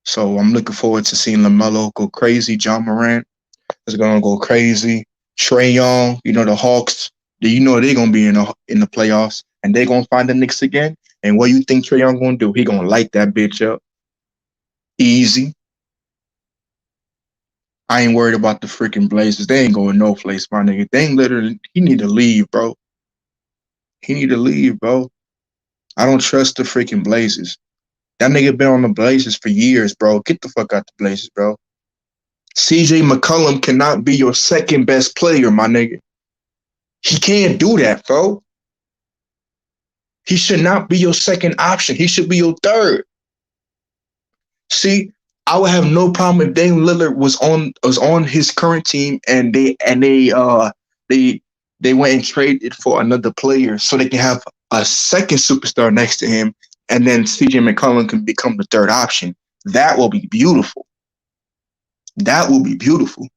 So I'm looking forward to seeing LaMelo go crazy. John Morant is gonna go crazy. Trae Young, the Hawks, they're gonna be in the playoffs, and they're gonna find the Knicks again. And what you think Trae Young gonna do? He gonna light that bitch up. Easy. I ain't worried about the freaking Blazers. They ain't going no place, my nigga. He need to leave, bro. He need to leave, bro. I don't trust the freaking Blazers. That nigga been on the Blazers for years, bro. Get the fuck out the Blazers, bro. CJ McCollum cannot be your second best player, my nigga. He can't do that, bro. He should not be your second option. He should be your third. See, I would have no problem if Dame Lillard was on his current team and they went and traded for another player so they can have a second superstar next to him, and then CJ McCollum can become the third option. That will be beautiful. That will be beautiful.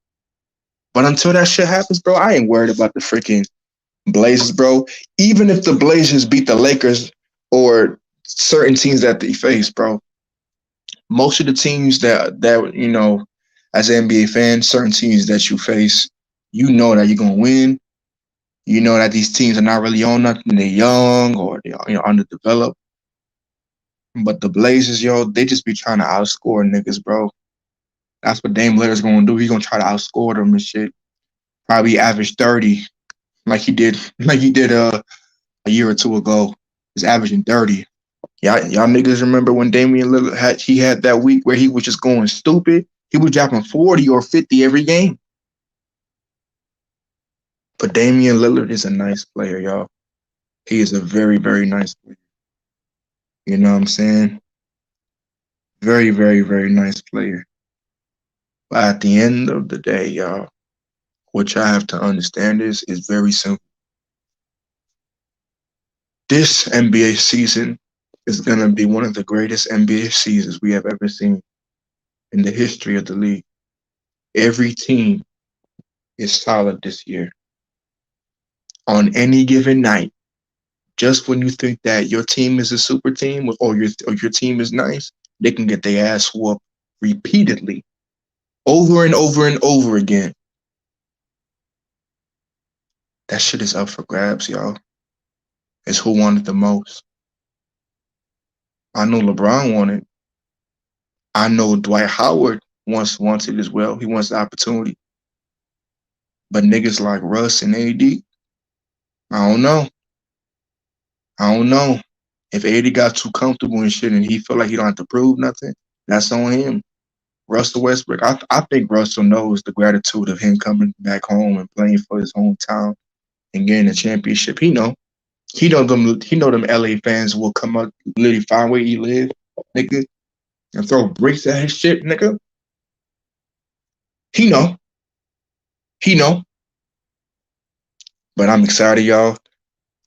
But until that shit happens, bro, I ain't worried about the freaking Blazers, bro. Even if the Blazers beat the Lakers or certain teams that they face, bro, most of the teams that as an NBA fan, certain teams that you face, that you're gonna win. That these teams are not really on nothing. They're young or they're underdeveloped. But the Blazers, yo, they just be trying to outscore niggas, bro. That's what Dame Lillard's gonna do. He's gonna try to outscore them and shit. Probably average 30, like he did a year or two ago. He's averaging 30. Y'all niggas remember when Damian Lillard had that week where he was just going stupid? He was dropping 40 or 50 every game. But Damian Lillard is a nice player, y'all. He is a very, very nice player. You know what I'm saying? Very, very, very nice player. But at the end of the day, y'all, what y'all have to understand is very simple. This NBA season is going to be one of the greatest NBA seasons we have ever seen in the history of the league. Every team is solid this year. On any given night, just when you think that your team is a super team or your team is nice, they can get their ass whooped repeatedly, over and over and over again. That shit is up for grabs, y'all. It's who wanted the most. I know LeBron wanted. I know Dwight Howard wants it as well. He wants the opportunity. But niggas like Russ and AD, I don't know. If AD got too comfortable and shit and he feel like he don't have to prove nothing, that's on him. Russell Westbrook, I think Russell knows the gratitude of him coming back home and playing for his hometown and getting a championship. He know them LA fans will come up, literally find where he live, nigga, and throw bricks at his shit, nigga. He know. But I'm excited, y'all.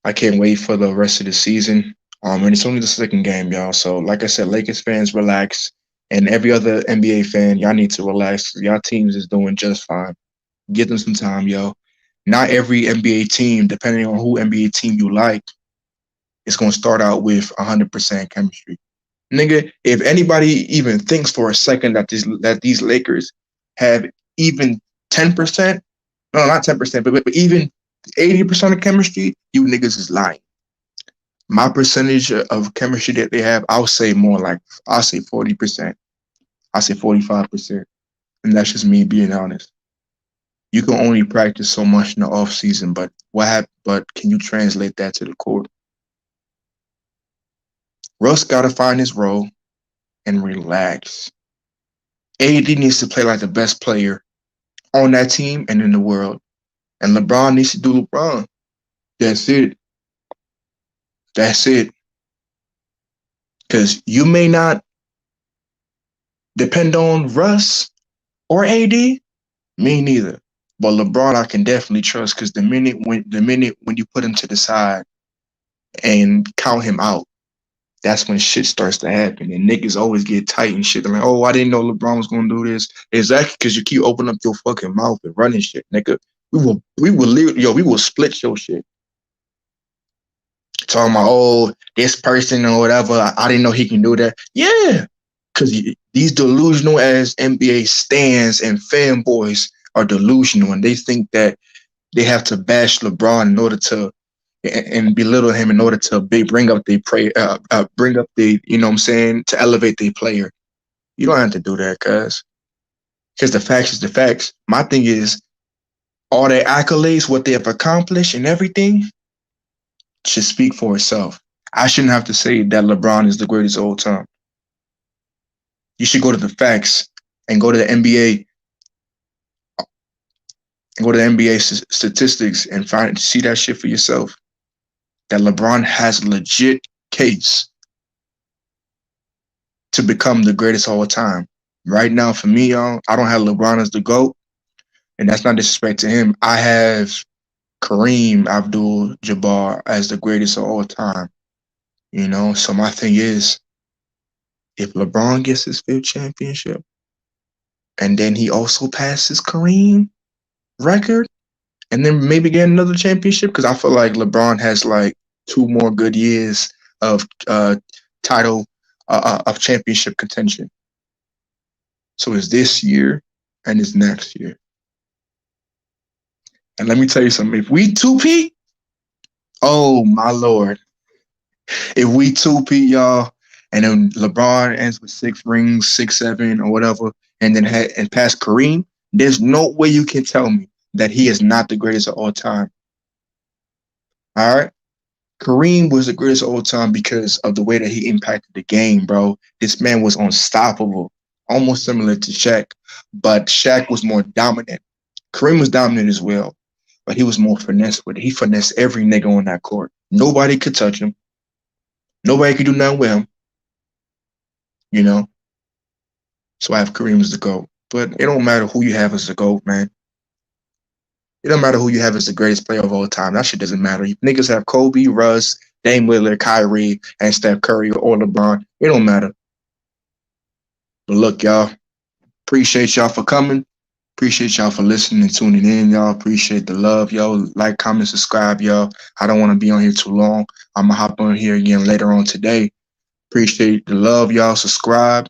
I can't wait for the rest of the season. And it's only the second game, y'all. So, like I said, Lakers fans, relax. And every other NBA fan, y'all need to relax. Y'all teams is doing just fine. Give them some time, yo. Not every NBA team, depending on who NBA team you like, is going to start out with 100% chemistry. Nigga, if anybody even thinks for a second that these Lakers have even 10%, no, not 10%, but even 80% of chemistry, you niggas is lying. My percentage of chemistry that they have, I'll say 40%. I'll say 45%. And that's just me being honest. You can only practice so much in the off season, but can you translate that to the court? Russ gotta find his role and relax. AD needs to play like the best player on that team and in the world. And LeBron needs to do LeBron. That's it. Because you may not depend on Russ or AD. Me neither. But LeBron I can definitely trust, because the minute when you put him to the side and count him out, that's when shit starts to happen. And niggas always get tight and shit. They're like, oh, I didn't know LeBron was going to do this. Exactly, because you keep opening up your fucking mouth and running shit, nigga. We will split your shit. Talking about, oh, this person or whatever, I didn't know he can do that. Yeah, because these delusional as NBA stans and fanboys are delusional, and they think that they have to bash LeBron in order to and belittle him in order to bring up the you know what I'm saying, to elevate their player. You don't have to do that, cuz the facts is the facts. My thing is, all their accolades, what they have accomplished and everything should speak for itself. I shouldn't have to say that LeBron is the greatest of all time. You should go to the facts and go to the NBA statistics and see that shit for yourself. That LeBron has a legit case to become the greatest of all time. Right now, for me, y'all, I don't have LeBron as the GOAT, and that's not disrespect to him. I have Kareem Abdul-Jabbar as the greatest of all time. You know, so my thing is, if LeBron gets his 5th championship, and then he also passes Kareem record, and then maybe get another championship, because I feel like LeBron has like 2 more good years of title of championship contention. So it's this year and it's next year. And let me tell you something. If we 2-peat, oh my Lord. If we 2-peat, y'all, and then LeBron ends with 6 rings, 6, 7, or whatever, and then past Kareem, there's no way you can tell me that he is not the greatest of all time. All right? Kareem was the greatest of all time because of the way that he impacted the game, bro. This man was unstoppable, almost similar to Shaq, but Shaq was more dominant. Kareem was dominant as well, but he was more finesse with it. He finessed every nigga on that court. Nobody could touch him. Nobody could do nothing with him. You know? So I have Kareem as the GOAT. But it don't matter who you have as the GOAT, man. It don't matter who you have as the greatest player of all time. That shit doesn't matter. You niggas have Kobe, Russ, Dame Lillard, Kyrie, and Steph Curry or LeBron. It don't matter. But look, y'all. Appreciate y'all for coming. Appreciate y'all for listening and tuning in, y'all. Appreciate the love, y'all. Like, comment, subscribe, y'all. I don't want to be on here too long. I'm going to hop on here again later on today. Appreciate the love, y'all. Subscribe.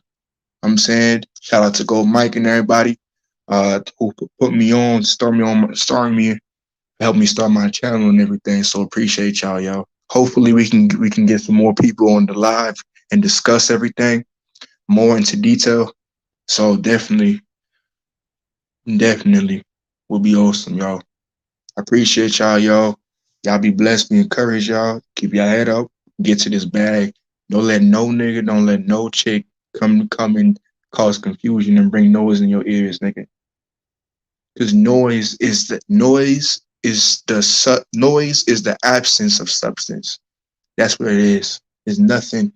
I'm saying shout out to Gold Mike and everybody who put me on, starring me, helped me start my channel and everything. So appreciate y'all, y'all. Hopefully we can get some more people on the live and discuss everything more into detail. So definitely will be awesome, y'all. I appreciate y'all, y'all. Y'all be blessed, be encouraged, y'all. Keep your head up, get to this bag. Don't let no nigga, don't let no chick come and cause confusion and bring noise in your ears, nigga. Because noise is the absence of substance. That's what it is. There's nothing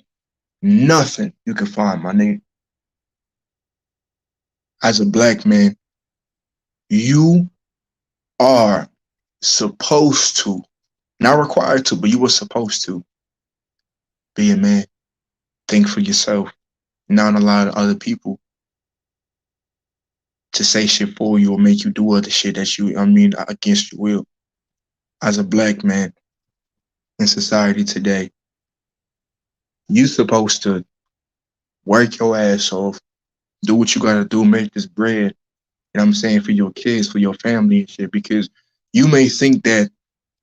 you can find, my nigga. As a black man, you are supposed to, not required to, but you were supposed to be a man. Think for yourself. Not allow other people to say shit for you or make you do other shit that against your will. As a black man in society today, you supposed to work your ass off, do what you gotta do, make this bread, you know what I'm saying, for your kids, for your family and shit, because you may think that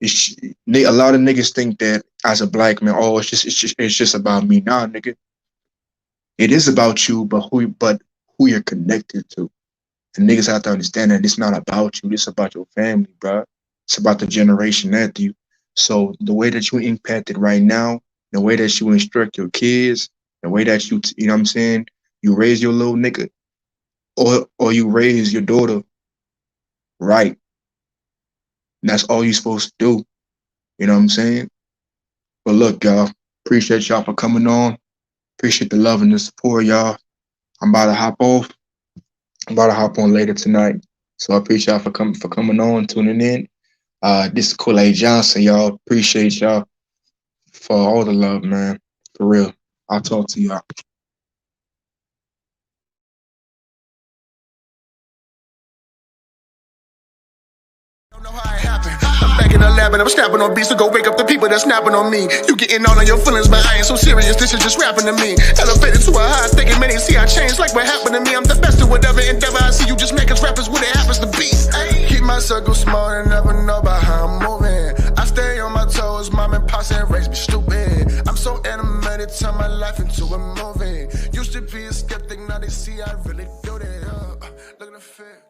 a lot of niggas think that as a black man, oh, it's just about me. Nah, nigga. It is about you, but who you're connected to. And niggas have to understand that it's not about you. It's about your family, bro. It's about the generation after you. So the way that you impacted right now, the way that you instruct your kids, the way that you know what I'm saying, you raise your little nigga, or you raise your daughter right. And that's all you're supposed to do. You know what I'm saying? But look, y'all, appreciate y'all for coming on. Appreciate the love and the support, y'all. I'm about to hop off. I'm about to hop on later tonight. So I appreciate y'all for coming on, tuning in. This is KoolAidJohnson, y'all. Appreciate y'all for all the love, man. For real. I'll talk to y'all. Back in the lab and I'm snapping on beats to go wake up the people that's snapping on me. You getting all on your feelings, but I ain't so serious. This is just rapping to me. Elevated to a high, thinking many see I change like what happened to me. I'm the best at whatever endeavor I see. You just make us rappers what it happens to be. Keep my circle small and never know about how I'm moving. I stay on my toes, mom and pops and raised me stupid. I'm so animated, turn my life into a movie. Used to be a skeptic, now they see I really do that. Look at the fit.